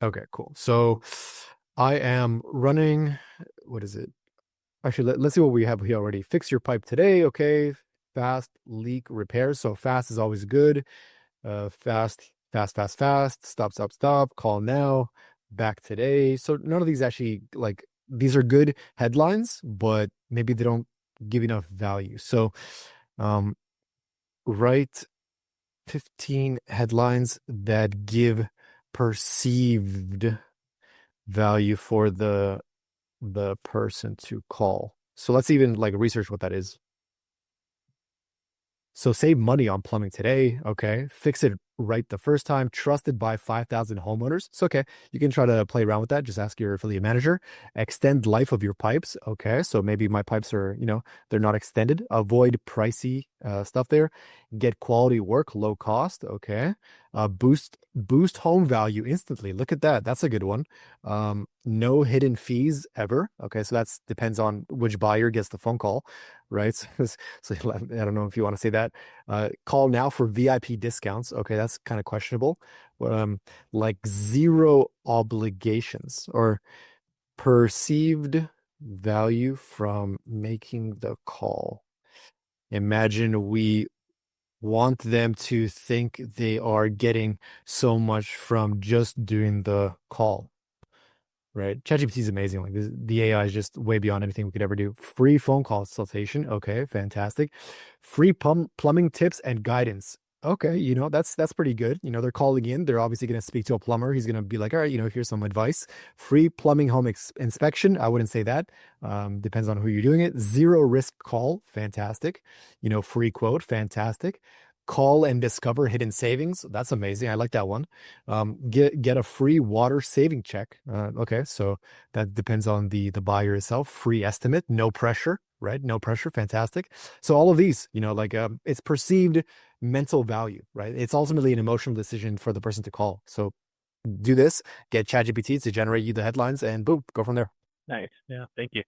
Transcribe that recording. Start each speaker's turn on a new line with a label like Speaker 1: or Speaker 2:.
Speaker 1: Okay, cool. So I am running, what is it? Actually, let's see what we have here already. Fix your pipe today. Okay. Fast leak repairs. So fast is always good. Fast. Stop, stop, stop. Call now. Back today. So none of these actually like these are good headlines, but maybe they don't give enough value. So um write 15 headlines that give perceived value for the person to call. So let's even like research what that is. So save money on plumbing today. Okay. Fix it right the first time. Trusted by 5,000 homeowners. It's okay. You can try to play around with that. Just ask your affiliate manager. Extend life of your pipes. Okay. So maybe my pipes are, they're not extended. Avoid pricey stuff there. Get quality work, low cost. Okay. Boost home value instantly. Look at that. That's a good one. No hidden fees ever. Okay. So that's depends on which buyer gets the phone call, right? So I don't know if you want to say that. Call now for VIP discounts. Okay, that's kind of questionable. Like zero obligations or perceived value from making the call. Imagine we want them to think they are getting so much from just doing the call. Right. ChatGPT is amazing. Like the AI is just way beyond anything we could ever do. Free phone consultation. Okay, fantastic. Free plumbing tips and guidance. Okay, that's pretty good. They're calling in. They're obviously going to speak to a plumber. He's going to be like, all right, here's some advice. Free plumbing home inspection. I wouldn't say that. Depends on who you're doing it. Zero risk call. Fantastic. Free quote. Fantastic. Call and discover hidden savings. That's amazing. I like that one. Get a free water saving check. Okay, so that depends on the buyer itself. Free estimate, no pressure, right? No pressure, fantastic. So all of these, like it's perceived mental value, right? It's ultimately an emotional decision for the person to call. So do this, get ChatGPT to generate you the headlines, and boom, go from there.
Speaker 2: Nice. Yeah. Thank you.